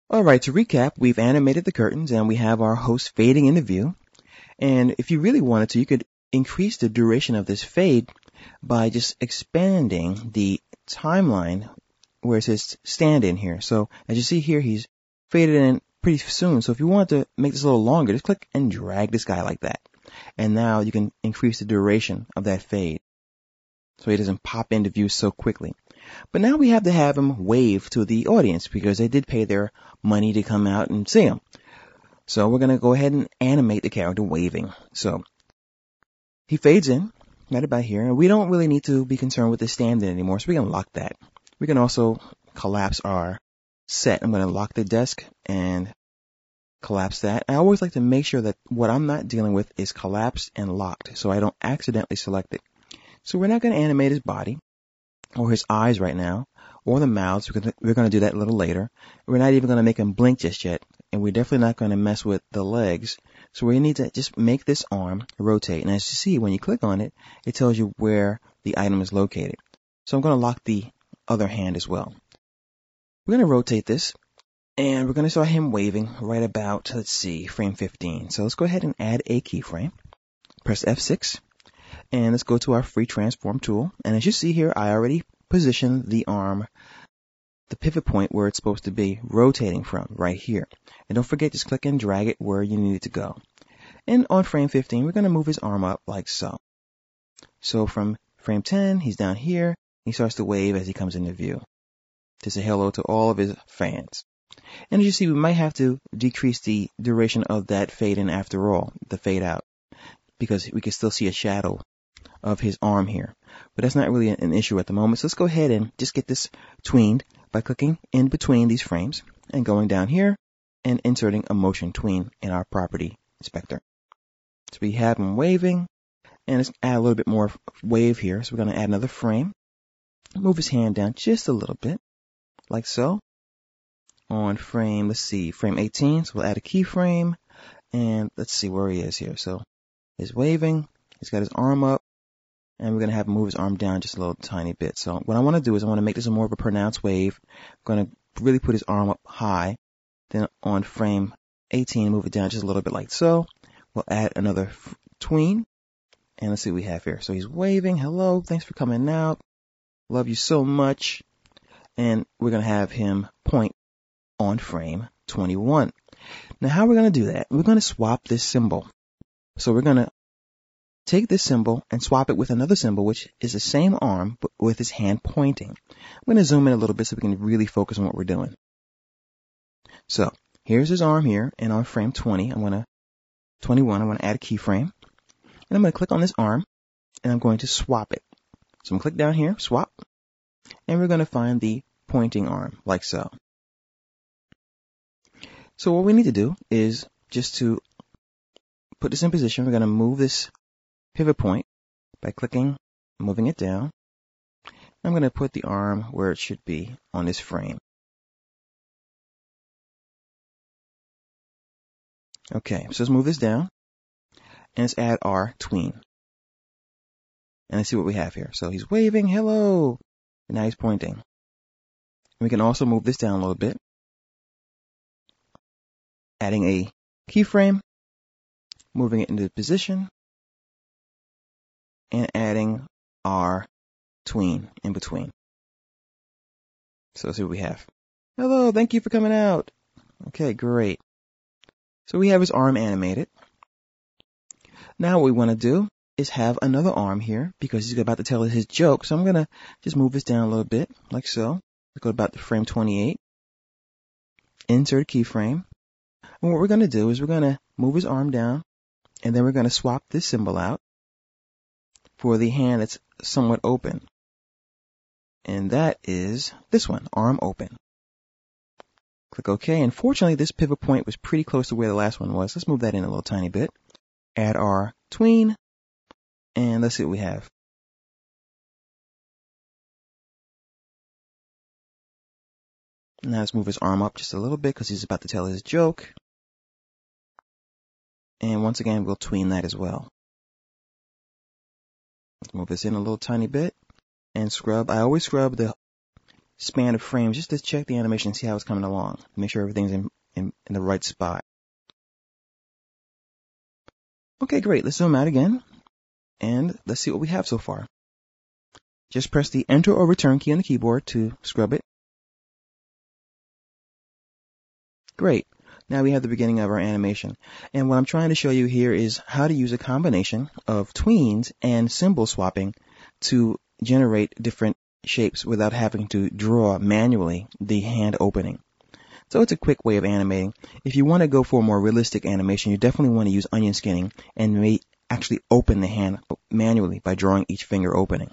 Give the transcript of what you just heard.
All right, to recap, we've animated the curtains and we have our host fading into view. And if you really wanted to, you could increase the duration of this fade by just expanding the timeline where it says stand in here. So as you see here, he's faded in pretty soon. So if you want to make this a little longer, just click and drag this guy like that. And now you can increase the duration of that fade so he doesn't pop into view so quickly. But now we have to have him wave to the audience because they did pay their money to come out and see him. So we're going to go ahead and animate the character waving. So he fades in right about here, and we don't really need to be concerned with the stand-in anymore, so we can lock that. We can also collapse our set. I'm going to lock the desk and collapse that. I always like to make sure that what I'm not dealing with is collapsed and locked, so I don't accidentally select it. So we're not going to animate his body or his eyes right now, or the mouths. We're going to do that a little later. We're not even going to make him blink just yet, and we're definitely not going to mess with the legs. So we need to just make this arm rotate. And as you see, when you click on it, it tells you where the item is located. So I'm going to lock the other hand as well. We're going to rotate this, and we're going to start him waving right about, let's see, frame 15. So let's go ahead and add a keyframe. Press F6. And let's go to our free transform tool. And as you see here, I already positioned the arm, the pivot point where it's supposed to be rotating from, right here. And don't forget, just click and drag it where you need it to go. And on frame 15, we're going to move his arm up like so. So from frame 10, he's down here. He starts to wave as he comes into view to say hello to all of his fans. And as you see, we might have to decrease the duration of that fade in after all, the fade out, because we can still see a shadow of his arm here. But that's not really an issue at the moment. So let's go ahead and just get this tweened by clicking in between these frames and going down here and inserting a motion tween in our property inspector. So we have him waving, and let's add a little bit more wave here. So we're going to add another frame. Move his hand down just a little bit, like so. On frame, let's see, frame 18. So we'll add a keyframe, and let's see where he is here. So he's waving, he's got his arm up, and we're going to have him move his arm down just a little tiny bit. So what I want to do is I want to make this a more of a pronounced wave. I'm going to really put his arm up high. Then on frame 18, move it down just a little bit like so. We'll add another tween. And let's see what we have here. So he's waving. Hello, thanks for coming out. Love you so much. And we're going to have him point on frame 21. Now how we're going to do that? We're going to swap this symbol. So we're going to take this symbol and swap it with another symbol, which is the same arm, but with his hand pointing. I'm going to zoom in a little bit so we can really focus on what we're doing. So here's his arm here, and on frame 21, I'm going to add a keyframe, and I'm going to click on this arm, and I'm going to swap it. So I'm going to click down here, swap, and we're going to find the pointing arm, like so. So what we need to do is just to put this in position. We're going to move this pivot point by clicking, moving it down. I'm going to put the arm where it should be on this frame. Okay, so let's move this down, and let's add our tween. And let's see what we have here. So he's waving, hello, and now he's pointing. And we can also move this down a little bit, adding a keyframe, moving it into position, and adding our tween in between. So let's see what we have. Hello, thank you for coming out. Okay, great. So we have his arm animated. Now what we want to do is have another arm here because he's about to tell us his joke. So I'm going to just move this down a little bit, like so. Let's go about to frame 28. Insert a keyframe. And what we're going to do is we're going to move his arm down, and then we're going to swap this symbol out for the hand that's somewhat open. And that is this one, arm open. Click OK. And fortunately, this pivot point was pretty close to where the last one was. Let's move that in a little tiny bit. Add our tween. And let's see what we have. Now let's move his arm up just a little bit because he's about to tell his joke. And once again, we'll tween that as well. Let's move this in a little tiny bit and scrub. I always scrub the span of frames just to check the animation and see how it's coming along. Make sure everything's in the right spot. Okay, great. Let's zoom out again. And let's see what we have so far. Just press the Enter or Return key on the keyboard to scrub it. Great. Now we have the beginning of our animation. And what I'm trying to show you here is how to use a combination of tweens and symbol swapping to generate different shapes without having to draw manually the hand opening. So it's a quick way of animating. If you want to go for a more realistic animation, you definitely want to use onion skinning and may actually open the hand manually by drawing each finger opening.